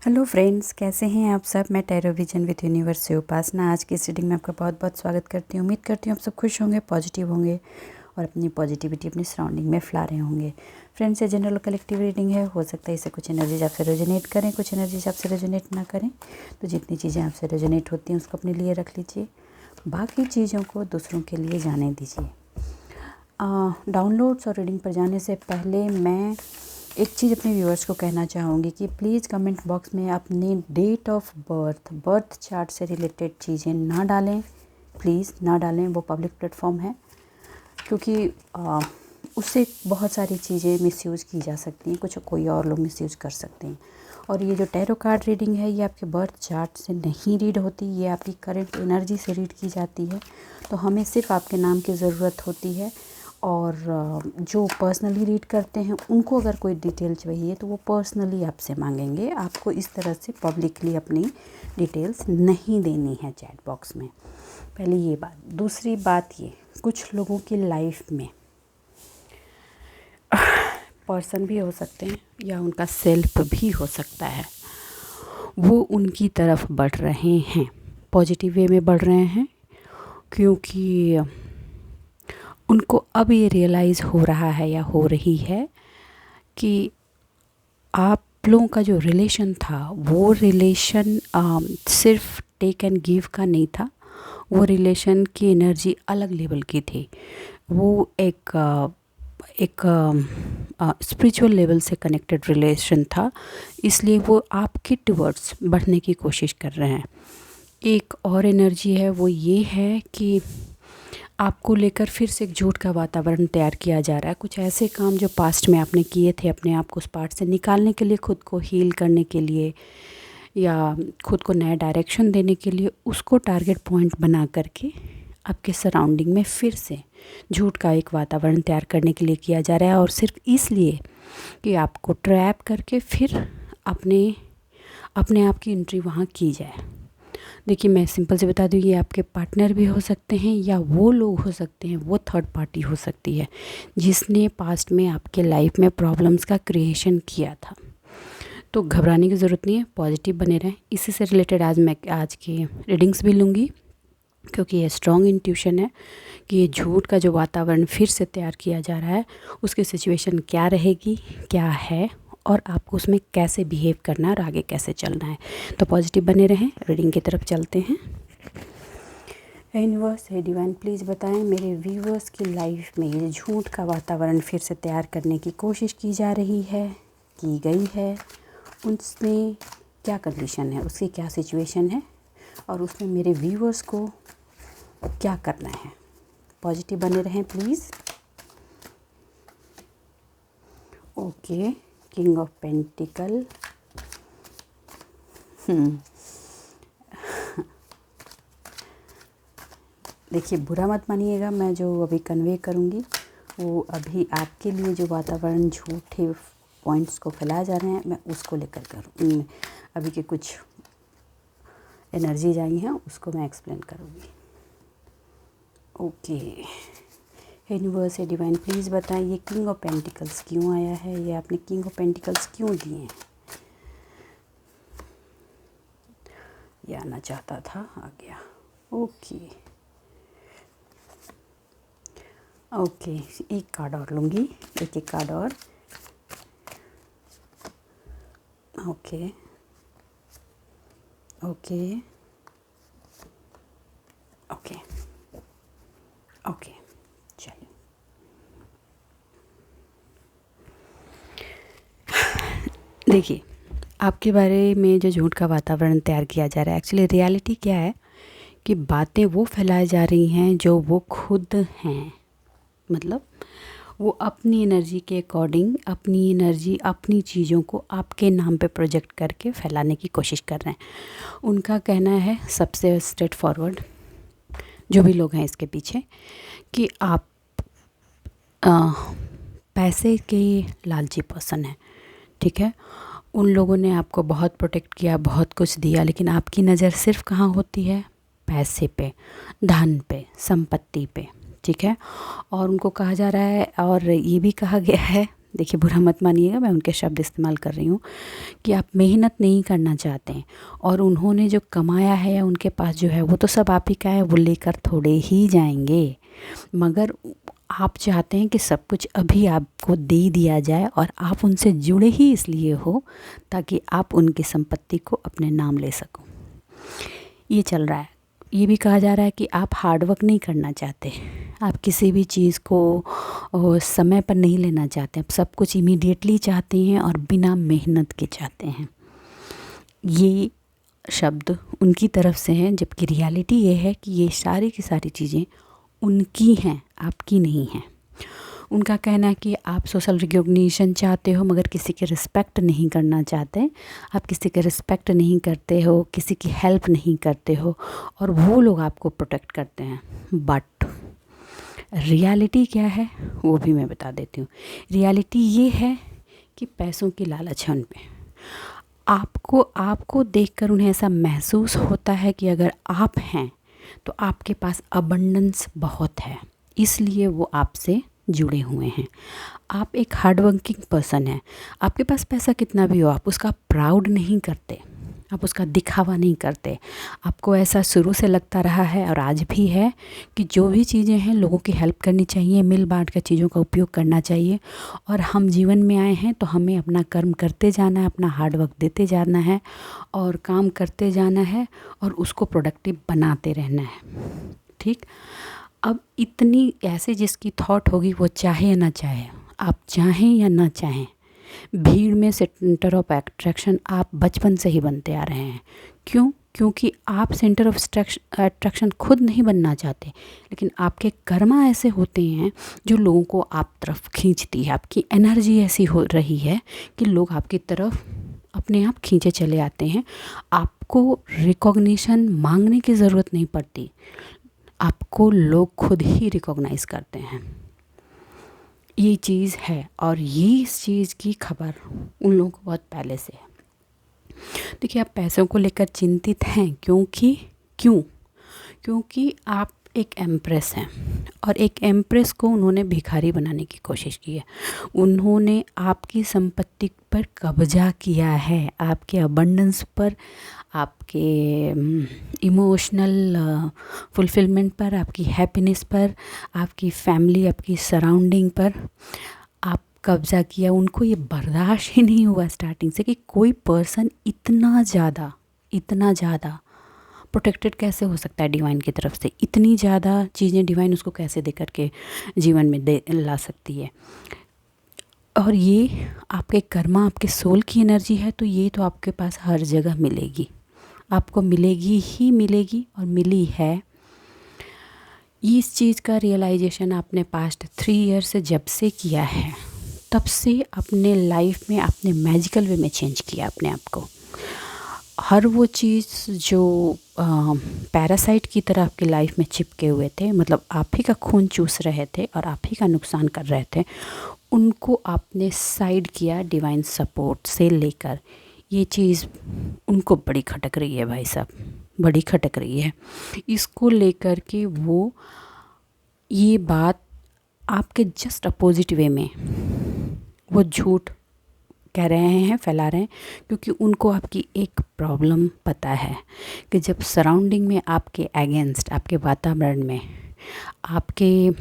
Hello friends, कैसे हैं आप सब। मैं टैरो विजन विद यूनिवर्स से उपासना आज की इस रीडिंग में आपका बहुत बहुत स्वागत करती हूँ। उम्मीद करती हूँ आप सब खुश होंगे, पॉजिटिव होंगे और अपनी पॉजिटिविटी अपनी सराउंडिंग में फैला रहे होंगे। फ्रेंड्स, ये जनरल कलेक्टिव रीडिंग है। हो सकता है इससे कुछ एनर्जीज आपसे रेजोनेट करें, कुछ एनर्जीज आपसे रेजोनेट ना करें। तो जितनी चीज़ें आपसे रेजोनेट होती हैं उसको अपने लिए रख लीजिए, बाकी चीज़ों को दूसरों के लिए जाने दीजिए। डाउनलोड्स और रीडिंग पर जाने से पहले मैं एक चीज़ अपने व्यूअर्स को कहना चाहूँगी कि प्लीज़ कमेंट बॉक्स में अपनी डेट ऑफ बर्थ चार्ट से रिलेटेड चीज़ें ना डालें। प्लीज़ ना डालें, वो पब्लिक प्लेटफॉर्म है, क्योंकि उससे बहुत सारी चीज़ें मिसयूज़ की जा सकती हैं, कुछ कोई और लोग मिसयूज़ कर सकते हैं। और ये जो टैरो कार्ड रीडिंग है ये आपके बर्थ चार्ट से नहीं रीड होती, ये आपकी करंट एनर्जी से रीड की जाती है। तो हमें सिर्फ आपके नाम की ज़रूरत होती है, और जो पर्सनली रीड करते हैं उनको अगर कोई डिटेल चाहिए तो वो पर्सनली आपसे मांगेंगे। आपको इस तरह से पब्लिकली अपनी डिटेल्स नहीं देनी है चैट बॉक्स में। पहले ये बात। दूसरी बात, ये कुछ लोगों की लाइफ में पर्सन भी हो सकते हैं या उनका सेल्फ भी हो सकता है, वो उनकी तरफ बढ़ रहे हैं, पॉजिटिव वे में बढ़ रहे हैं, क्योंकि उनको अब ये रियलाइज़ हो रहा है या हो रही है कि आप लोगों का जो रिलेशन था वो रिलेशन सिर्फ टेक एंड गिव का नहीं था। वो रिलेशन की एनर्जी अलग लेवल की थी। वो एक स्पिरिचुअल लेवल से कनेक्टेड रिलेशन था, इसलिए वो आपके टुवर्ड्स बढ़ने की कोशिश कर रहे हैं। एक और एनर्जी है, वो ये है कि आपको लेकर फिर से एक झूठ का वातावरण तैयार किया जा रहा है। कुछ ऐसे काम जो पास्ट में आपने किए थे, अपने आप को उस पार्ट से निकालने के लिए, खुद को हील करने के लिए या खुद को नया डायरेक्शन देने के लिए, उसको टारगेट पॉइंट बना करके आपके सराउंडिंग में फिर से झूठ का एक वातावरण तैयार करने के लिए किया जा रहा है। और सिर्फ इसलिए कि आपको ट्रैप करके फिर अपने आप की एंट्री वहाँ की जाए। देखिए, मैं सिंपल से बता दूँ, ये आपके पार्टनर भी हो सकते हैं या वो लोग हो सकते हैं, वो थर्ड पार्टी हो सकती है जिसने पास्ट में आपके लाइफ में प्रॉब्लम्स का क्रिएशन किया था। तो घबराने की ज़रूरत नहीं है, पॉजिटिव बने रहें। इसी से रिलेटेड मैं आज की रीडिंग्स भी लूँगी, क्योंकि ये स्ट्रॉन्ग इंट्यूशन है कि ये झूठ का जो वातावरण फिर से तैयार किया जा रहा है, उसकी सिचुएशन क्या रहेगी, क्या है, और आपको उसमें कैसे बिहेव करना है और आगे कैसे चलना है। तो पॉजिटिव बने रहें। रीडिंग की तरफ चलते हैं। यूनिवर्स है डिवाइन, प्लीज़ बताएं मेरे व्यूअर्स की लाइफ में ये झूठ का वातावरण फिर से तैयार करने की कोशिश की जा रही है, की गई है, उसमें क्या कंडीशन है, उसकी क्या सिचुएशन है, और उसमें मेरे व्यूअर्स को क्या करना है। पॉजिटिव बने रहें please. Okay, king of pentacle. देखिए, बुरा मत मानिएगा, मैं जो अभी कन्वे करूँगी वो अभी आपके लिए जो वातावरण झूठे पॉइंट्स को फैलाए जा रहे हैं, मैं उसको लेकर करूँ। अभी के कुछ एनर्जीज आई हैं, उसको मैं एक्सप्लेन करूँगी। ओके, यूनिवर्स है डिवाइन, प्लीज़ बताएं ये किंग ऑफ पेंटिकल्स क्यों आया है, ये आपने किंग ऑफ पेंटिकल्स क्यों दिए हैं। ये आना चाहता था, आ गया। ओके ओके, एक कार्ड और लूँगी, एक कार्ड और। ओके ओके ओके ओके, चलिए। देखिए, आपके बारे में जो झूठ का वातावरण तैयार किया जा रहा है, एक्चुअली रियलिटी क्या है कि बातें वो फैलाई जा रही हैं जो वो खुद हैं। मतलब वो अपनी एनर्जी के अकॉर्डिंग अपनी एनर्जी, अपनी चीज़ों को आपके नाम पे प्रोजेक्ट करके फैलाने की कोशिश कर रहे हैं। उनका कहना है, सबसे स्ट्रेट फॉरवर्ड जो भी लोग हैं इसके पीछे, कि आप पैसे के लालची पर्सन हैं, ठीक है। उन लोगों ने आपको बहुत प्रोटेक्ट किया, बहुत कुछ दिया, लेकिन आपकी नज़र सिर्फ कहाँ होती है, पैसे पे, धन पे, संपत्ति पे, ठीक है। और उनको कहा जा रहा है, और ये भी कहा गया है देखिए बुरा मत मानिएगा, मैं उनके शब्द इस्तेमाल कर रही हूँ कि आप मेहनत नहीं करना चाहते हैं और उन्होंने जो कमाया है या उनके पास जो है वो तो सब आप ही का है, वो लेकर थोड़े ही जाएंगे, मगर आप चाहते हैं कि सब कुछ अभी आपको दे दिया जाए और आप उनसे जुड़े ही इसलिए हो ताकि आप उनकी संपत्ति को अपने नाम ले सको। ये चल रहा है। ये भी कहा जा रहा है कि आप हार्ड वर्क नहीं करना चाहते, आप किसी भी चीज़ को समय पर नहीं लेना चाहते, आप सब कुछ इमीडिएटली चाहते हैं और बिना मेहनत के चाहते हैं। ये शब्द उनकी तरफ से हैं, जबकि रियलिटी ये है कि ये सारी की सारी चीज़ें उनकी हैं, आपकी नहीं हैं। उनका कहना है कि आप सोशल रिकॉग्निशन चाहते हो मगर किसी की रिस्पेक्ट नहीं करना चाहते, आप किसी की रिस्पेक्ट नहीं करते हो, किसी की हेल्प नहीं करते हो और वो लोग आपको प्रोटेक्ट करते हैं। बट रियलिटी क्या है वो भी मैं बता देती हूँ। रियलिटी ये है कि पैसों की लालच है उन पे। आपको देखकर उन्हें ऐसा महसूस होता है कि अगर आप हैं तो आपके पास अबंडेंस बहुत है, इसलिए वो आपसे जुड़े हुए हैं। आप एक हार्ड वर्किंग पर्सन हैं, आपके पास पैसा कितना भी हो आप उसका प्राउड नहीं करते, आप उसका दिखावा नहीं करते। आपको ऐसा शुरू से लगता रहा है और आज भी है कि जो भी चीज़ें हैं लोगों की हेल्प करनी चाहिए, मिल बांट कर चीज़ों का उपयोग करना चाहिए और हम जीवन में आए हैं तो हमें अपना कर्म करते जाना है, अपना हार्ड वर्क देते जाना है और काम करते जाना है और उसको प्रोडक्टिव बनाते रहना है। ठीक, अब इतनी ऐसे जिसकी थॉट होगी वो चाहे या ना चाहे, आप चाहें या ना चाहें, भीड़ में सेंटर ऑफ अट्रैक्शन आप बचपन से ही बनते आ रहे हैं। क्यों? क्योंकि आप सेंटर ऑफ अट्रैक्शन खुद नहीं बनना चाहते, लेकिन आपके कर्मा ऐसे होते हैं जो लोगों को आप तरफ खींचती है। आपकी एनर्जी ऐसी हो रही है कि लोग आपकी तरफ अपने आप खींचे चले आते हैं। आपको रिकॉग्निशन मांगने की ज़रूरत नहीं पड़ती, आपको लोग खुद ही रिकॉग्नाइज़ करते हैं। ये चीज़ है और ये इस चीज़ की खबर उन लोगों को बहुत पहले से है। देखिए आप पैसों को लेकर चिंतित हैं क्योंकि आप एक एम्प्रेस हैं और एक एम्प्रेस को उन्होंने भिखारी बनाने की कोशिश की है। उन्होंने आपकी संपत्ति पर कब्जा किया है, आपके अबंडेंस पर, आपके इमोशनल फुलफिलमेंट पर, आपकी हैप्पीनेस पर, आपकी फैमिली, आपकी सराउंडिंग पर आप कब्ज़ा किया। उनको ये बर्दाश्त ही नहीं हुआ स्टार्टिंग से कि कोई पर्सन इतना ज़्यादा प्रोटेक्टेड कैसे हो सकता है डिवाइन की तरफ से, इतनी ज़्यादा चीज़ें डिवाइन उसको कैसे दे करके जीवन में ला सकती है। और ये आपके कर्मा, आपके सोल की एनर्जी है, तो ये तो आपके पास हर जगह मिलेगी, आपको मिलेगी ही मिलेगी और मिली है। इस चीज़ का रियलाइजेशन आपने पास्ट 3 ईयर से जब से किया है, तब से अपने लाइफ में आपने मैजिकल वे में चेंज किया अपने आप को। हर वो चीज़ जो पैरासाइट की तरह आपकी लाइफ में चिपके हुए थे, मतलब आप ही का खून चूस रहे थे और आप ही का नुकसान कर रहे थे, उनको आपने साइड किया डिवाइन सपोर्ट से लेकर। ये चीज़ उनको बड़ी खटक रही है भाई साहब, बड़ी खटक रही है। इसको लेकर के वो ये बात आपके जस्ट अपोजिट वे में वो झूठ कह रहे हैं, फैला रहे हैं, क्योंकि उनको आपकी एक प्रॉब्लम पता है कि जब सराउंडिंग में आपके अगेंस्ट, आपके वातावरण में आपके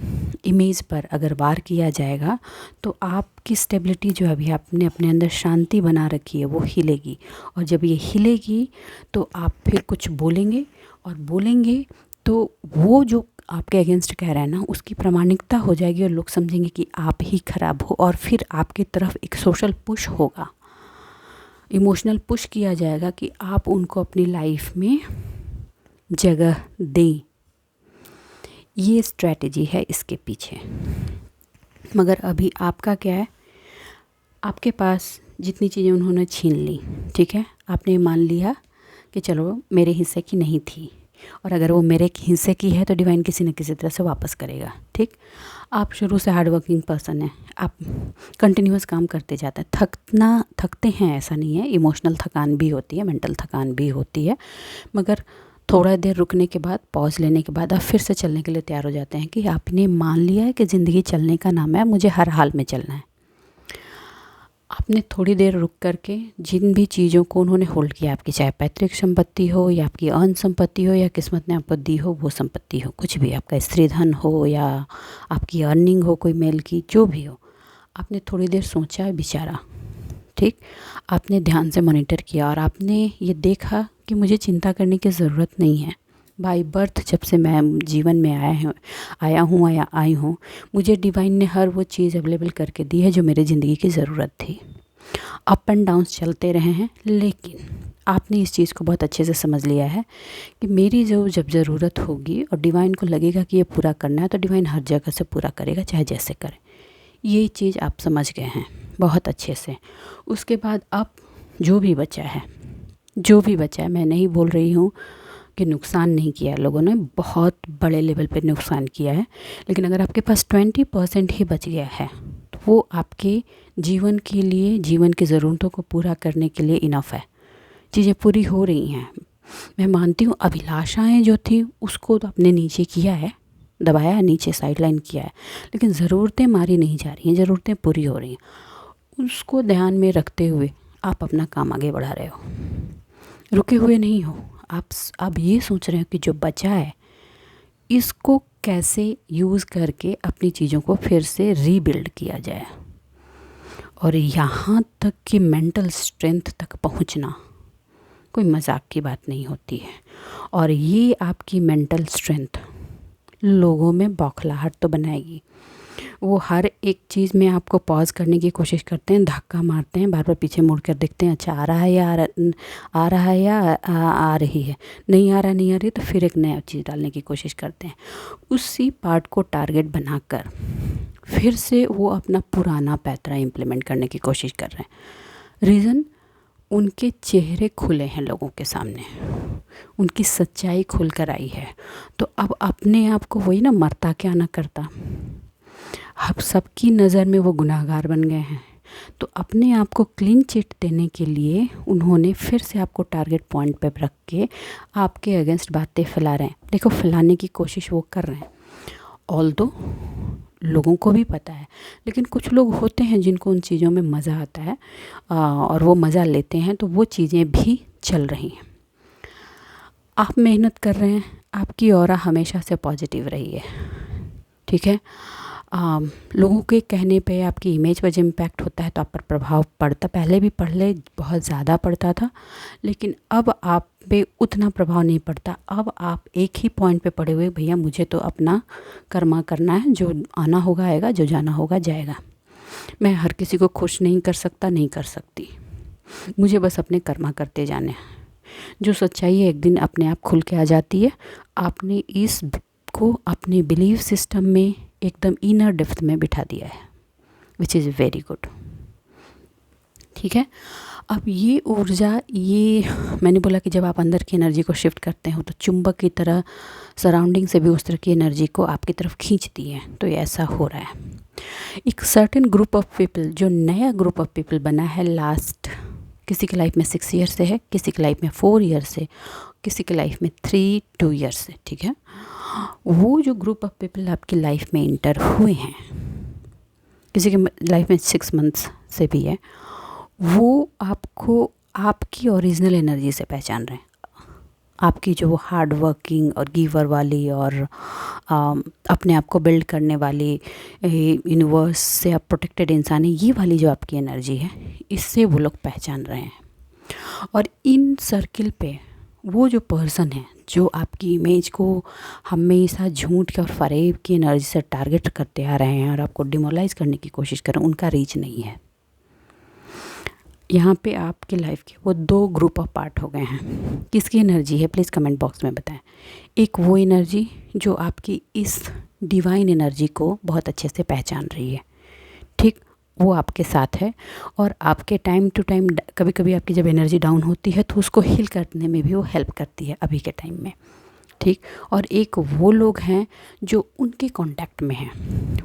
इमेज पर अगर वार किया जाएगा तो आपकी स्टेबिलिटी जो अभी आपने अपने अंदर शांति बना रखी है वो हिलेगी, और जब ये हिलेगी तो आप फिर कुछ बोलेंगे और बोलेंगे तो वो जो आपके अगेंस्ट कह रहा है ना उसकी प्रामाणिकता हो जाएगी और लोग समझेंगे कि आप ही खराब हो, और फिर आपकी तरफ एक सोशल पुश होगा, इमोशनल पुश किया जाएगा कि आप उनको अपनी लाइफ में जगह दें। ये स्ट्रैटेजी है इसके पीछे। मगर अभी आपका क्या है, आपके पास जितनी चीज़ें उन्होंने छीन ली, ठीक है, आपने मान लिया कि चलो मेरे हिस्से की नहीं थी, और अगर वो मेरे हिस्से की है तो डिवाइन किसी न किसी तरह से वापस करेगा। ठीक, आप शुरू से हार्ड वर्किंग पर्सन हैं, आप कंटिन्यूस काम करते जाते हैं, थकते हैं ऐसा नहीं है, इमोशनल थकान भी होती है, मेंटल थकान भी होती है, मगर थोड़ा देर रुकने के बाद, पॉज लेने के बाद आप फिर से चलने के लिए तैयार हो जाते हैं कि आपने मान लिया है कि ज़िंदगी चलने का नाम है, मुझे हर हाल में चलना है। आपने थोड़ी देर रुक करके जिन भी चीज़ों को उन्होंने होल्ड किया, आपकी चाहे पैतृक संपत्ति हो या आपकी अर्न संपत्ति हो या किस्मत ने आपको दी हो वो संपत्ति हो, कुछ भी, आपका स्त्री धन हो या आपकी अर्निंग हो कोई मेल की, जो भी हो, आपने थोड़ी देर सोचा विचारा, ठीक, आपने ध्यान से मॉनिटर किया और आपने ये देखा कि मुझे चिंता करने की ज़रूरत नहीं है। बाय बर्थ जब से मैं जीवन में आई हूँ, मुझे डिवाइन ने हर वो चीज़ अवेलेबल करके दी है जो मेरी ज़िंदगी की ज़रूरत थी। अप एंड डाउन्स चलते रहे हैं, लेकिन आपने इस चीज़ को बहुत अच्छे से समझ लिया है कि मेरी जब ज़रूरत होगी और डिवाइन को लगेगा कि ये पूरा करना है, तो डिवाइन हर जगह से पूरा करेगा, चाहे जैसे करे। ये चीज़ आप समझ गए हैं बहुत अच्छे से। उसके बाद अब जो भी बचा है, मैं नहीं बोल रही हूँ कि नुकसान नहीं किया, लोगों ने बहुत बड़े लेवल पे नुकसान किया है, लेकिन अगर आपके पास 20% ही बच गया है तो वो आपके जीवन के लिए, जीवन की ज़रूरतों को पूरा करने के लिए इनफ है। चीज़ें पूरी हो रही हैं, मैं मानती हूँ। अभिलाषाएं जो थी उसको तो आपने नीचे किया है, दबाया नीचे, साइडलाइन किया है, लेकिन ज़रूरतें मारी नहीं जा रही हैं, ज़रूरतें पूरी हो रही हैं। उसको ध्यान में रखते हुए आप अपना काम आगे बढ़ा रहे हो, रुके हुए नहीं हो। आप ये सोच रहे हो कि जो बचा है इसको कैसे यूज़ करके अपनी चीज़ों को फिर से रीबिल्ड किया जाए, और यहाँ तक कि मेंटल स्ट्रेंथ तक पहुँचना कोई मजाक की बात नहीं होती है। और ये आपकी मेंटल स्ट्रेंथ लोगों में बौखलाहट तो बनाएगी। वो हर एक चीज़ में आपको पॉज करने की कोशिश करते हैं, धक्का मारते हैं, बार बार पीछे मुड़ कर देखते हैं, अच्छा आ रहा है या आ रही है, नहीं आ रही, तो फिर एक नया चीज़ डालने की कोशिश करते हैं। उसी पार्ट को टारगेट बनाकर फिर से वो अपना पुराना पैतरा इम्प्लीमेंट करने की कोशिश कर रहे हैं। रीज़न, उनके चेहरे खुले हैं लोगों के सामने, उनकी सच्चाई खुल कर आई है। तो अब अपने आप को, वही ना, मरता क्या ना करता, अब सबकी नज़र में वो गुनाहगार बन गए हैं। तो अपने आप को क्लीन चिट देने के लिए उन्होंने फिर से आपको टारगेट पॉइंट पे रख के आपके अगेंस्ट बातें फैला रहे हैं। देखो, फैलाने की कोशिश वो कर रहे हैं, ऑल्दो लोगों को भी पता है, लेकिन कुछ लोग होते हैं जिनको उन चीज़ों में मज़ा आता है और वो मज़ा लेते हैं, तो वो चीज़ें भी चल रही हैं। आप मेहनत कर रहे हैं, आपकी ऑरा हमेशा से पॉजिटिव रही है, ठीक है। लोगों के कहने पे आपकी इमेज पर जब इम्पैक्ट होता है तो आप पर प्रभाव पड़ता, पहले भी पहले बहुत ज़्यादा पड़ता था, लेकिन अब आप पे उतना प्रभाव नहीं पड़ता। अब आप एक ही पॉइंट पे पड़े हुए, भैया मुझे तो अपना कर्मा करना है, जो आना होगा आएगा, जो जाना होगा जाएगा। मैं हर किसी को खुश नहीं कर सकता, नहीं कर सकती, मुझे बस अपने कर्मा करते जाने हैं। जो सच्चाई है एक दिन अपने आप खुल के आ जाती है। आपने इस को अपने बिलीफ सिस्टम में एकदम इनर डेप्थ में बिठा दिया है, विच इज़ वेरी गुड, ठीक है। अब ये ऊर्जा, ये मैंने बोला कि जब आप अंदर की एनर्जी को शिफ्ट करते हो तो चुंबक की तरह सराउंडिंग से भी उस तरह की एनर्जी को आपकी तरफ खींचती है। तो ये ऐसा हो रहा है। एक सर्टेन ग्रुप ऑफ पीपल, जो नया ग्रुप ऑफ पीपल बना है लास्ट, किसी की लाइफ में 6 ईयर से है, किसी की लाइफ में 4 ईयर से, किसी की लाइफ में 2 ईयर से, ठीक है। वो जो ग्रुप ऑफ पीपल आपकी लाइफ में इंटर हुए हैं, किसी के लाइफ में 6 मंथ्स से भी है, वो आपको आपकी ओरिजिनल एनर्जी से पहचान रहे हैं। आपकी जो हार्ड वर्किंग और गिवर वाली और अपने आप को बिल्ड करने वाली, यूनिवर्स से आप प्रोटेक्टेड इंसान है, ये वाली जो आपकी एनर्जी है, इससे वो लोग पहचान रहे हैं। और इन सर्किल पे वो जो पर्सन है जो आपकी इमेज को हमेशा झूठ और फरेब की एनर्जी से टारगेट करते आ रहे हैं और आपको डिमोलाइज करने की कोशिश कर रहे हैं, उनका रीच नहीं है। यहाँ पे आपके लाइफ के वो 2 ग्रुप ऑफ पार्ट हो गए हैं। किसकी एनर्जी है, प्लीज़ कमेंट बॉक्स में बताएं। एक वो एनर्जी जो आपकी इस डिवाइन एनर्जी को बहुत अच्छे से पहचान रही है, ठीक, वो आपके साथ है और आपके टाइम टू टाइम, कभी कभी आपकी जब एनर्जी डाउन होती है तो उसको हील करने में भी वो हेल्प करती है अभी के टाइम में, ठीक। और एक वो लोग हैं जो उनके कांटेक्ट में हैं,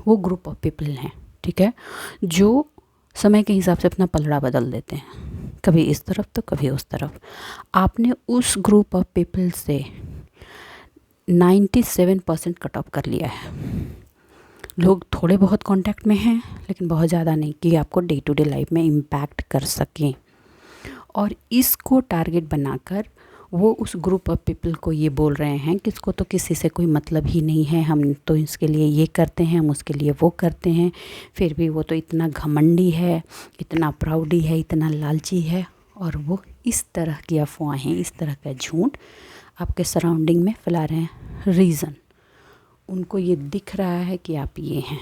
वो ग्रुप ऑफ पीपल हैं, ठीक है, जो समय के हिसाब से अपना पलड़ा बदल देते हैं, कभी इस तरफ तो कभी उस तरफ। आपने उस ग्रुप ऑफ पीपल से 97% कट ऑफ कर लिया है। लोग थोड़े बहुत कांटेक्ट में हैं, लेकिन बहुत ज़्यादा नहीं कि आपको डे टू डे लाइफ में इम्पैक्ट कर सकें। और इसको टारगेट बनाकर वो उस ग्रुप ऑफ पीपल को ये बोल रहे हैं कि इसको तो किसी से कोई मतलब ही नहीं है, हम तो इसके लिए ये करते हैं, हम उसके लिए वो करते हैं, फिर भी वो तो इतना घमंडी है, इतना प्राउडी है, इतना लालची है। और वो इस तरह की अफवाहें, इस तरह का झूठ आपके सराउंडिंग में फैला रहे हैं। रीज़न, उनको ये दिख रहा है कि आप ये हैं,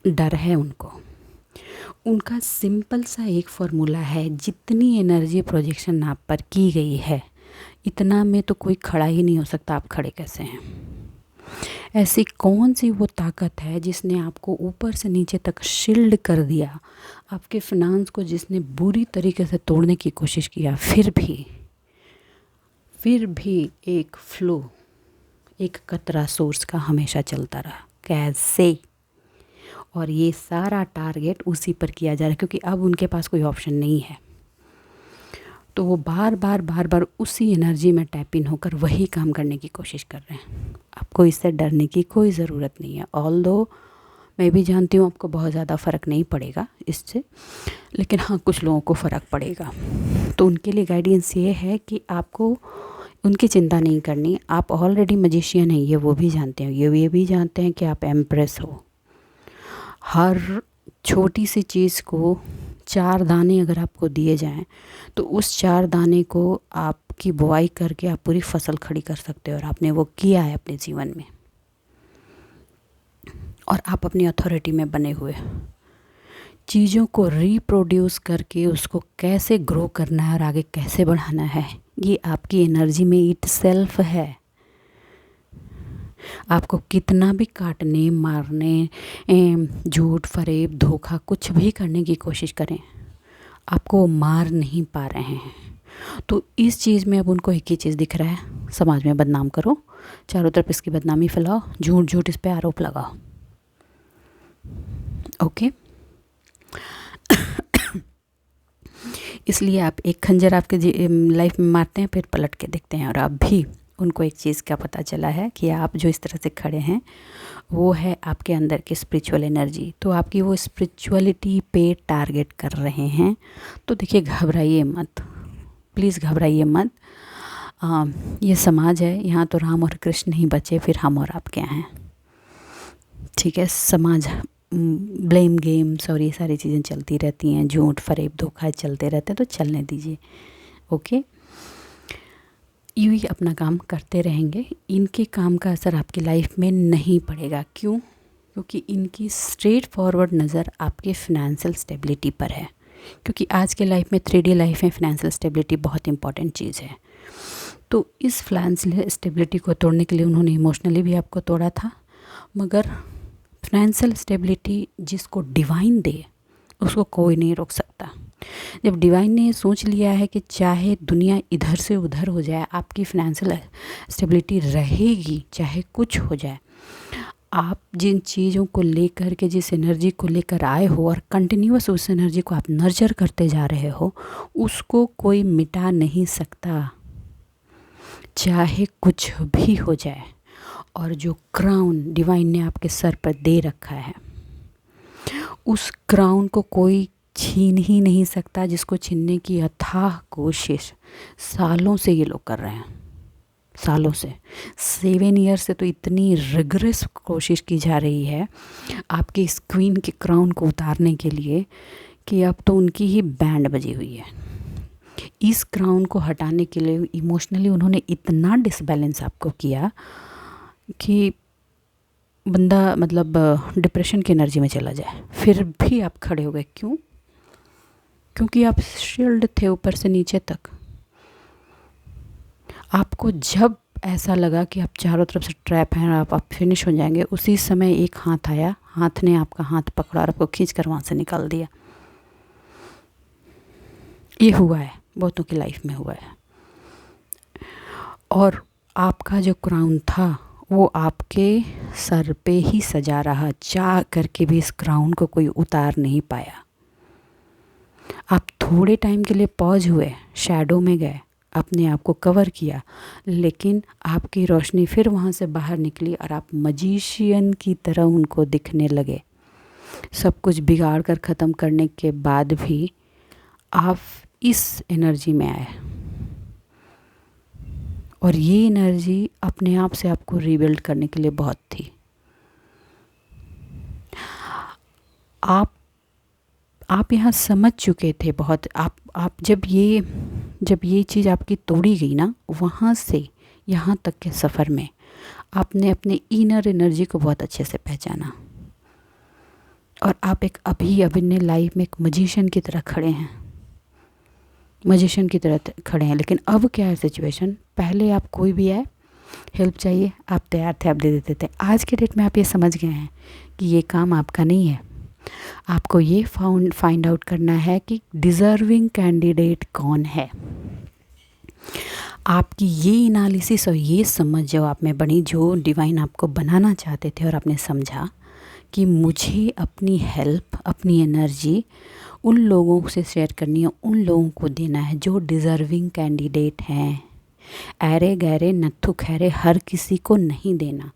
डर है उनको। उनका सिंपल सा एक फॉर्मूला है, जितनी एनर्जी प्रोजेक्शन आप पर की गई है, इतना में तो कोई खड़ा ही नहीं हो सकता, आप खड़े कैसे हैं। ऐसी कौन सी वो ताकत है जिसने आपको ऊपर से नीचे तक शील्ड कर दिया, आपके फिनांस को जिसने बुरी तरीके से तोड़ने की कोशिश किया, फिर भी एक फ्लो, एक कतरा सोर्स का हमेशा चलता रहा। कैसे? और ये सारा टारगेट उसी पर किया जा रहा है, क्योंकि अब उनके पास कोई ऑप्शन नहीं है। तो वो बार बार उसी एनर्जी में टैप इन होकर वही काम करने की कोशिश कर रहे हैं। आपको इससे डरने की कोई ज़रूरत नहीं है। ऑल्दो मैं भी जानती हूँ आपको बहुत ज़्यादा फ़र्क नहीं पड़ेगा इससे, लेकिन हाँ, कुछ लोगों को फ़र्क पड़ेगा। तो उनके लिए गाइडेंस ये है कि आपको उनकी चिंता नहीं करनी। आप ऑलरेडी मैजिशियन हैं, ये वो भी जानते हैं, ये भी जानते हैं कि आप एम्प्रेस हो। हर छोटी सी चीज़ को 4 दाने अगर आपको दिए जाएं, तो उस 4 दाने को आपकी बुआई करके आप पूरी फसल खड़ी कर सकते हो। और आपने वो किया है अपने जीवन में, और आप अपनी अथॉरिटी में बने हुए। चीज़ों को रिप्रोड्यूस करके उसको कैसे ग्रो करना है और आगे कैसे बढ़ाना है, ये आपकी एनर्जी में इटसेल्फ है। आपको कितना भी काटने, मारने, झूठ, फरेब, धोखा कुछ भी करने की कोशिश करें, आपको मार नहीं पा रहे हैं। तो इस चीज़ में अब उनको एक ही चीज़ दिख रहा है, समाज में बदनाम करो, चारों तरफ इसकी बदनामी फैलाओ, झूठ इस पे आरोप लगाओ। ओके इसलिए आप एक खंजर आपके लाइफ में मारते हैं, फिर पलट के देखते हैं। और अब भी उनको एक चीज़ का पता चला है कि आप जो इस तरह से खड़े हैं, वो है आपके अंदर की स्पिरिचुअल एनर्जी। तो आपकी वो स्पिरिचुअलिटी पे टारगेट कर रहे हैं। तो देखिए, घबराइए मत, प्लीज़ घबराइए मत। ये समाज है, यहाँ तो राम और कृष्ण नहीं बचे, फिर हम और आप क्या हैं। ठीक है, समाज ब्लेम गेम्स और ये सारी चीज़ें चलती रहती हैं, झूठ, फरेब, धोखा चलते रहते हैं, तो चलने दीजिए। ओके, यूँ ही अपना काम करते रहेंगे। इनके काम का असर आपकी लाइफ में नहीं पड़ेगा। क्यों? क्योंकि इनकी स्ट्रेट फॉरवर्ड नज़र आपके फिनेंशियल स्टेबिलिटी पर है। क्योंकि आज के लाइफ में 3D लाइफ में फिनेंशियल स्टेबिलिटी बहुत इंपॉर्टेंट चीज़ है। तो इस फाइनेंशियल स्टेबिलिटी को तोड़ने के लिए उन्होंने इमोशनली भी आपको तोड़ा था, मगर फाइनेंशियल स्टेबिलिटी जिसको डिवाइन दे, उसको कोई नहीं रोक सकता। जब डिवाइन ने सोच लिया है कि चाहे दुनिया इधर से उधर हो जाए, आपकी फाइनेंशियल स्टेबिलिटी रहेगी, चाहे कुछ हो जाए। आप जिन चीज़ों को लेकर के, जिस एनर्जी को लेकर आए हो और कंटिन्यूअस उस एनर्जी को आप नर्चर करते जा रहे हो, उसको कोई मिटा नहीं सकता, चाहे कुछ भी हो जाए। और जो क्राउन डिवाइन ने आपके सर पर दे रखा है, उस क्राउन को कोई छीन ही नहीं सकता, जिसको छीनने की अथाह कोशिश सालों से ये लोग कर रहे हैं। सालों से, 7 ईयर से तो इतनी रिगरस कोशिश की जा रही है आपके इस क्वीन के क्राउन को उतारने के लिए कि अब तो उनकी ही बैंड बजी हुई है। इस क्राउन को हटाने के लिए इमोशनली उन्होंने इतना डिसबैलेंस आपको किया कि बंदा मतलब डिप्रेशन की एनर्जी में चला जाए, फिर भी आप खड़े हो गए। क्यों? क्योंकि आप शील्ड थे ऊपर से नीचे तक। आपको जब ऐसा लगा कि आप चारों तरफ से ट्रैप हैं, आप फिनिश हो जाएंगे, उसी समय एक हाथ आया, हाथ ने आपका हाथ पकड़ा और आपको खींच कर वहाँ से निकाल दिया। ये हुआ है, बहुतों की लाइफ में हुआ है। और आपका जो क्राउन था वो आपके सर पे ही सजा रहा, चाह करके भी इस क्राउन को कोई उतार नहीं पाया। आप थोड़े टाइम के लिए पॉज हुए, शैडो में गए, अपने आप को कवर किया, लेकिन आपकी रोशनी फिर वहाँ से बाहर निकली और आप मजीशियन की तरह उनको दिखने लगे। सब कुछ बिगाड़ कर ख़त्म करने के बाद भी आप इस एनर्जी में आए, और ये एनर्जी अपने आप से आपको रीबिल्ड करने के लिए बहुत थी। आप यहाँ समझ चुके थे बहुत। आप जब ये चीज़ आपकी तोड़ी गई ना, वहाँ से यहाँ तक के सफ़र में आपने अपने इनर एनर्जी को बहुत अच्छे से पहचाना, और आप एक अभिनय लाइफ में एक मजिशियन की तरह खड़े हैं, लेकिन अब क्या है सिचुएशन, पहले आप कोई भी आए हेल्प चाहिए आप तैयार थे, आप दे देते थे। आज के डेट में आप ये समझ गए हैं कि ये काम आपका नहीं है। आपको ये फाइंड आउट करना है कि डिज़र्विंग कैंडिडेट कौन है। आपकी ये एनालिसिस और ये समझ जो आप में बनी, जो डिवाइन आपको बनाना चाहते थे, और आपने समझा कि मुझे अपनी हेल्प, अपनी एनर्जी उन लोगों से शेयर करनी है, उन लोगों को देना है जो डिज़र्विंग कैंडिडेट हैं। ऐरे गैरे नत्थु खैरे हर किसी को नहीं देना,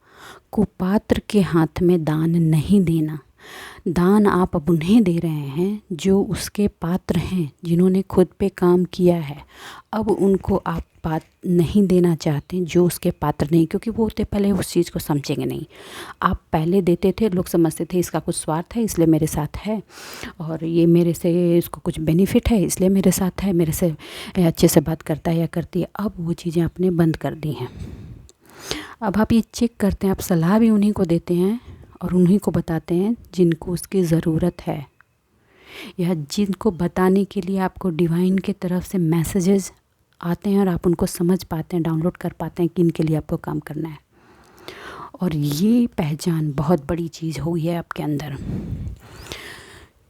कुपात्र के हाथ में दान नहीं देना। दान आप अब उन्हें दे रहे हैं जो उसके पात्र हैं, जिन्होंने खुद पे काम किया है। अब उनको आप बात नहीं देना चाहते जो उसके पात्र नहीं, क्योंकि वो होते पहले उस चीज़ को समझेंगे नहीं। आप पहले देते थे, लोग समझते थे इसका कुछ स्वार्थ है इसलिए मेरे साथ है, और ये मेरे से इसको कुछ बेनिफिट है इसलिए मेरे साथ है, मेरे से अच्छे से बात करता है या करती है। अब वो चीज़ें आपने बंद कर दी हैं। अब आप ये चेक करते हैं, आप सलाह भी उन्हीं को देते हैं और उन्हीं को बताते हैं जिनको उसकी ज़रूरत है, या जिनको बताने के लिए आपको डिवाइन के तरफ से मैसेजेस आते हैं और आप उनको समझ पाते हैं, डाउनलोड कर पाते हैं कि इनके लिए आपको काम करना है। और ये पहचान बहुत बड़ी चीज़ हुई है आपके अंदर।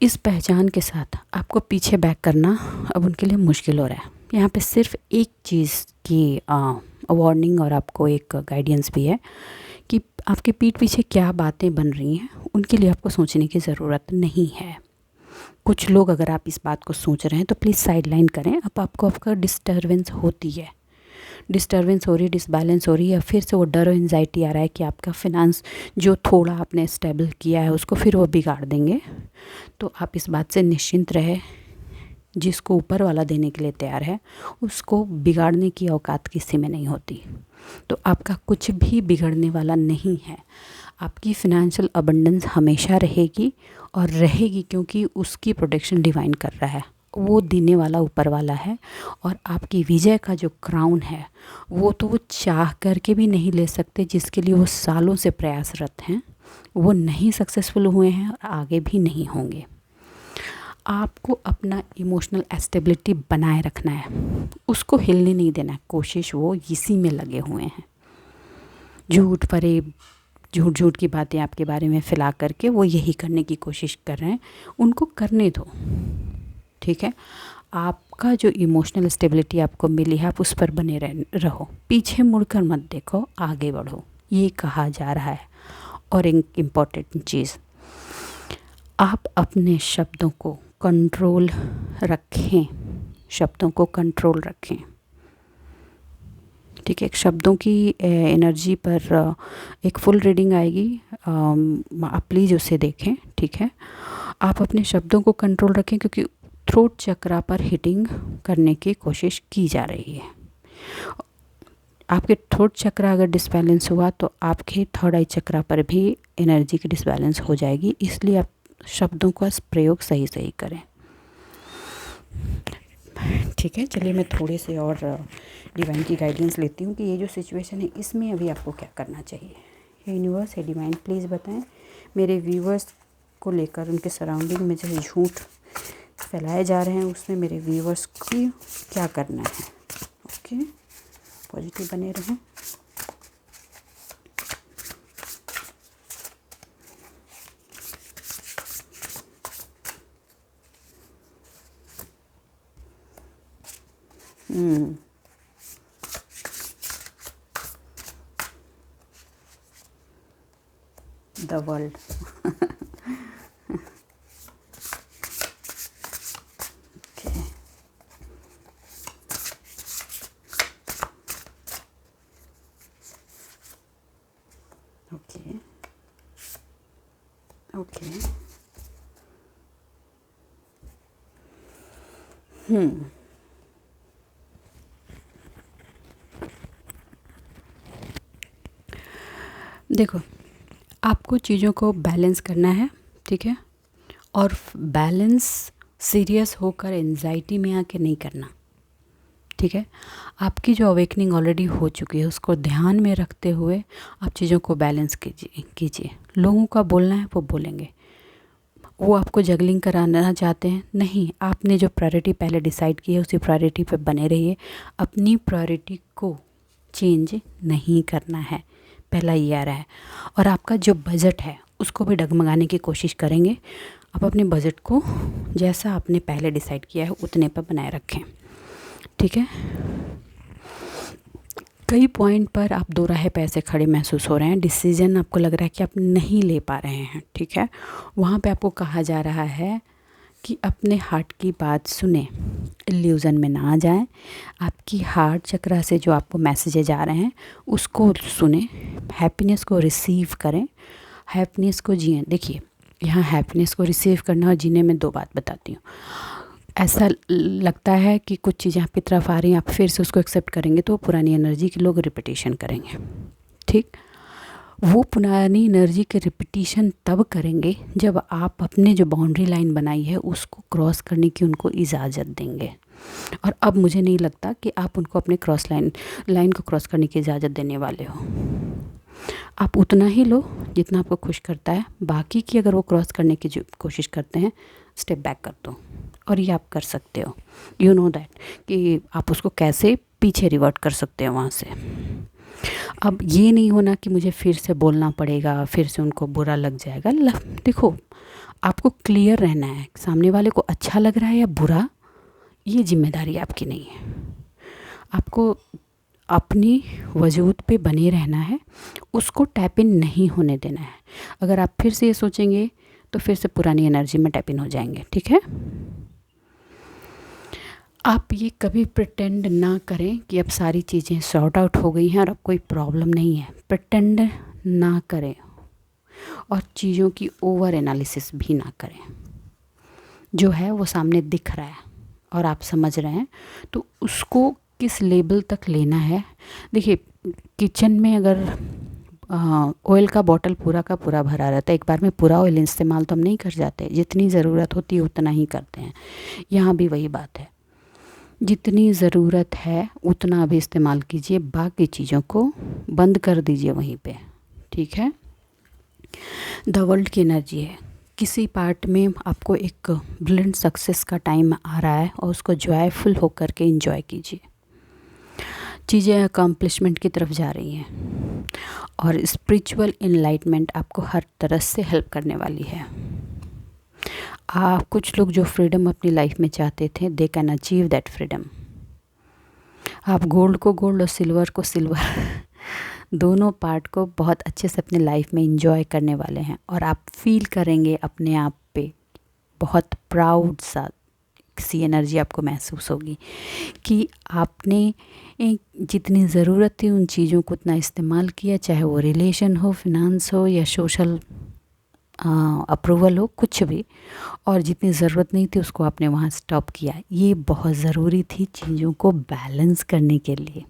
इस पहचान के साथ आपको पीछे बैक करना अब उनके लिए मुश्किल हो रहा है। यहाँ पे सिर्फ एक चीज़ की वार्निंग और आपको एक गाइडेंस भी है कि आपके पीठ पीछे क्या बातें बन रही हैं, उनके लिए आपको सोचने की ज़रूरत नहीं है। कुछ लोग अगर आप इस बात को सोच रहे हैं तो प्लीज़ साइडलाइन करें। अब आपको आपका डिस्टर्बेंस होती है, डिस्टर्बेंस हो रही है, डिसबैलेंस हो रही है, फिर से वो डर और एंजाइटी आ रहा है कि आपका फिनांस जो थोड़ा आपने स्टेबल किया है उसको फिर वो बिगाड़ देंगे। तो आप इस बात से निश्चिंत रहे, जिसको ऊपर वाला देने के लिए तैयार है उसको बिगाड़ने की औकात किसी में नहीं होती। तो आपका कुछ भी बिगड़ने वाला नहीं है। आपकी फिनेंशियल अबंडेंस हमेशा रहेगी और रहेगी, क्योंकि उसकी प्रोटेक्शन डिवाइन कर रहा है, वो देने वाला ऊपर वाला है। और आपकी विजय का जो क्राउन है वो तो वो चाह करके भी नहीं ले सकते, जिसके लिए वो सालों से प्रयासरत हैं। वो नहीं सक्सेसफुल हुए हैं और आगे भी नहीं होंगे। आपको अपना इमोशनल एस्टेबिलिटी बनाए रखना है, उसको हिलने नहीं देना है। कोशिश वो इसी में लगे हुए हैं। झूठ झूठ की बातें आपके बारे में फैला करके वो यही करने की कोशिश कर रहे हैं, उनको करने दो, ठीक है। आपका जो इमोशनल स्टेबिलिटी आपको मिली है, आप उस पर बने रहो, पीछे मुड़कर मत देखो, आगे बढ़ो, ये कहा जा रहा है। और एक इम्पॉर्टेंट चीज़, आप अपने शब्दों को कंट्रोल रखें, शब्दों को कंट्रोल रखें, ठीक है। शब्दों की एनर्जी पर एक फुल रीडिंग आएगी, आप प्लीज़ उसे देखें, ठीक है। आप अपने शब्दों को कंट्रोल रखें, क्योंकि थ्रोट चक्रा पर हिटिंग करने की कोशिश की जा रही है। आपके थ्रोट चक्रा अगर डिसबैलेंस हुआ तो आपके थर्ड आई चक्रा पर भी एनर्जी की डिसबैलेंस हो जाएगी, इसलिए आप शब्दों का प्रयोग सही सही करें, ठीक है। चलिए मैं थोड़े से और डिवाइन की गाइडेंस लेती हूँ कि ये जो सिचुएशन है इसमें अभी आपको क्या करना चाहिए। यूनिवर्स है डिवाइन, प्लीज़ बताएं मेरे व्यूवर्स को लेकर, उनके सराउंडिंग में जो झूठ फैलाए जा रहे हैं उसमें मेरे व्यूवर्स को क्या करना है। ओके, पॉजिटिव बने रहें। The world. Okay. ओके। देखो, आपको चीज़ों को बैलेंस करना है, ठीक है, और बैलेंस सीरियस होकर एंजाइटी में आके नहीं करना, ठीक है। आपकी जो अवेकनिंग ऑलरेडी हो चुकी है उसको ध्यान में रखते हुए आप चीज़ों को बैलेंस कीजिए। लोगों का बोलना है वो बोलेंगे, वो आपको जगलिंग कराना चाहते हैं, नहीं, आपने जो प्रायोरिटी पहले डिसाइड की है उसी प्रायोरिटी पे बने रहिए। अपनी प्रायोरिटी को चेंज नहीं करना है, पहला ये आ रहा है। और आपका जो बजट है उसको भी डगमगाने की कोशिश करेंगे। आप अपने बजट को जैसा आपने पहले डिसाइड किया है उतने पर बनाए रखें, ठीक है। कई पॉइंट पर आप दो राहे पे ऐसे खड़े महसूस हो रहे हैं, डिसीजन आपको लग रहा है कि आप नहीं ले पा रहे हैं, ठीक है। वहाँ पे आपको कहा जा रहा है कि अपने हार्ट की बात सुने, इल्यूज़न में ना जाएं। आपकी हार्ट चक्रा से जो आपको मैसेजेज आ रहे हैं उसको सुने, हैप्पीनेस को रिसीव करें, हैप्पीनेस को जिएं। देखिए, यहाँ हैप्पीनेस को रिसीव करना और जीने में दो बात बताती हूँ। ऐसा लगता है कि कुछ चीज़ें आपकी तरफ आ रही हैं, आप फिर से उसको एक्सेप्ट करेंगे तो पुरानी एनर्जी के लोग रिपीटेशन करेंगे, ठीक। वो पुरानी एनर्जी के रिपीटिशन तब करेंगे जब आप अपने जो बाउंड्री लाइन बनाई है उसको क्रॉस करने की उनको इजाज़त देंगे। और अब मुझे नहीं लगता कि आप उनको अपने लाइन को क्रॉस करने की इजाज़त देने वाले हो। आप उतना ही लो जितना आपको खुश करता है, बाकी की अगर वो क्रॉस करने की जो कोशिश करते हैं स्टेप बैक कर दो। और ये आप कर सकते हो, यू नो दैट, कि आप उसको कैसे पीछे रिवर्ट कर सकते हो वहाँ से। अब ये नहीं होना कि मुझे फिर से बोलना पड़ेगा, फिर से उनको बुरा लग जाएगा। देखो, आपको क्लियर रहना है, सामने वाले को अच्छा लग रहा है या बुरा, ये जिम्मेदारी आपकी नहीं है। आपको अपनी वजूद पे बने रहना है, उसको टैप इन नहीं होने देना है। अगर आप फिर से ये सोचेंगे तो फिर से पुरानी एनर्जी में टैप इन हो जाएंगे, ठीक है। आप ये कभी प्रिटेंड ना करें कि अब सारी चीज़ें सॉर्ट आउट हो गई हैं और अब कोई प्रॉब्लम नहीं है। प्रिटेंड ना करें और चीज़ों की ओवर एनालिसिस भी ना करें। जो है वो सामने दिख रहा है और आप समझ रहे हैं, तो उसको किस लेवल तक लेना है। देखिए, किचन में अगर ऑयल का बॉटल पूरा का पूरा भरा रहता है, एक बार में पूरा ऑयल इस्तेमाल तो हम नहीं कर जाते, जितनी ज़रूरत होती है उतना ही करते हैं। यहाँ भी वही बात है, जितनी ज़रूरत है उतना भी इस्तेमाल कीजिए, बाकी चीज़ों को बंद कर दीजिए वहीं पे, ठीक है। द वर्ल्ड की एनर्जी है, किसी पार्ट में आपको एक ब्रिलियंट सक्सेस का टाइम आ रहा है और उसको जॉयफुल होकर के एंजॉय कीजिए। चीज़ें अकम्पलिशमेंट की तरफ जा रही हैं और स्पिरिचुअल इनलाइटमेंट आपको हर तरह से हेल्प करने वाली है। कुछ लोग जो फ्रीडम अपनी लाइफ में चाहते थे, they can achieve that freedom. आप गोल्ड को गोल्ड और सिल्वर को सिल्वर दोनों पार्ट को बहुत अच्छे से अपने लाइफ में एंजॉय करने वाले हैं। और आप फील करेंगे अपने आप पे बहुत प्राउड सा सी एनर्जी आपको महसूस होगी कि आपने जितनी ज़रूरत थी उन चीज़ों को उतना इस्तेमाल किया, चाहे वो रिलेशन हो, फिनांस हो या सोशल अप्रूवल हो, कुछ भी। और जितनी ज़रूरत नहीं थी उसको आपने वहाँ स्टॉप किया। ये बहुत ज़रूरी थी चीज़ों को बैलेंस करने के लिए,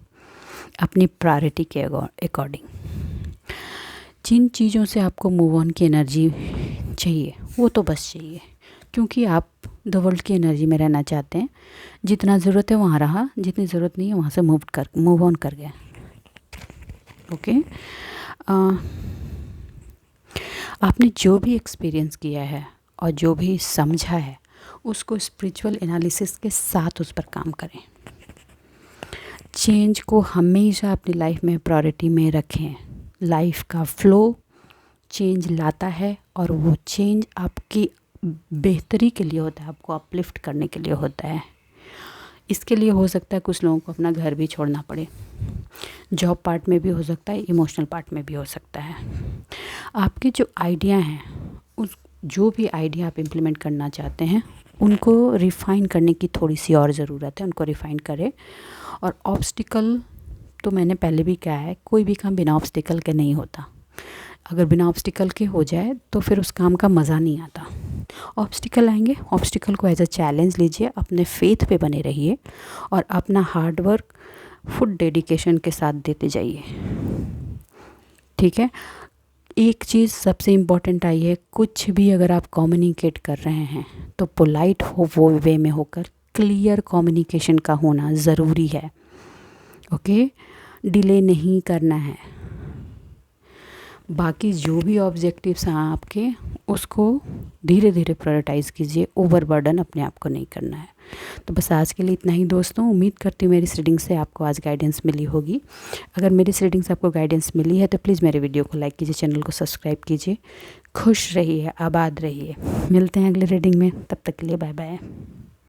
अपनी प्रायोरिटी के अकॉर्डिंग। जिन चीज़ों से आपको मूव ऑन की एनर्जी चाहिए वो तो बस चाहिए, क्योंकि आप द वर्ल्ड की एनर्जी में रहना चाहते हैं। जितना ज़रूरत है वहाँ रहा, जितनी ज़रूरत नहीं है वहाँ से मूव ऑन कर गया, ओके। आपने जो भी एक्सपीरियंस किया है और जो भी समझा है उसको स्पिरिचुअल एनालिसिस के साथ उस पर काम करें। चेंज को हमेशा अपनी लाइफ में प्रायोरिटी में रखें। लाइफ का फ्लो चेंज लाता है और वो चेंज आपकी बेहतरी के लिए होता है, आपको अपलिफ्ट करने के लिए होता है। इसके लिए हो सकता है कुछ लोगों को अपना घर भी छोड़ना पड़े, जॉब पार्ट में भी हो सकता है, इमोशनल पार्ट में भी हो सकता है। आपके जो आइडिया हैं, उस जो भी आइडिया आप इम्प्लीमेंट करना चाहते हैं उनको रिफ़ाइन करने की थोड़ी सी और ज़रूरत है, उनको रिफ़ाइन करें। और ऑब्स्टिकल तो मैंने पहले भी कहा है, कोई भी काम बिना ऑब्स्टिकल के नहीं होता। अगर बिना ऑब्स्टिकल के हो जाए तो फिर उस काम का मज़ा नहीं आता। ऑब्स्टिकल आएंगे, ऑब्स्टिकल को एज अ चैलेंज लीजिए, अपने फेथ पे बने रहिए और अपना हार्ड वर्क फुल डेडिकेशन के साथ देते जाइए। ठीक है। एक चीज़ सबसे इम्पॉर्टेंट आई है, कुछ भी अगर आप कम्युनिकेट कर रहे हैं तो पोलाइट हो वो वे में होकर क्लियर कम्युनिकेशन का होना ज़रूरी है। ओके, डिले नहीं करना है। बाकी जो भी ऑब्जेक्टिव्स हैं आपके, उसको धीरे धीरे प्रायोरिटाइज़ कीजिए, ओवरबर्डन अपने आप को नहीं करना है। तो बस आज के लिए इतना ही दोस्तों। उम्मीद करती हूँ मेरी रीडिंग से आपको आज गाइडेंस मिली होगी। अगर मेरी रीडिंग से आपको गाइडेंस मिली है तो प्लीज़ मेरे वीडियो को लाइक कीजिए, चैनल को सब्सक्राइब कीजिए। खुश रहिए, आबाद रहिए। मिलते हैं अगले रीडिंग में, तब तक के लिए बाय बाय।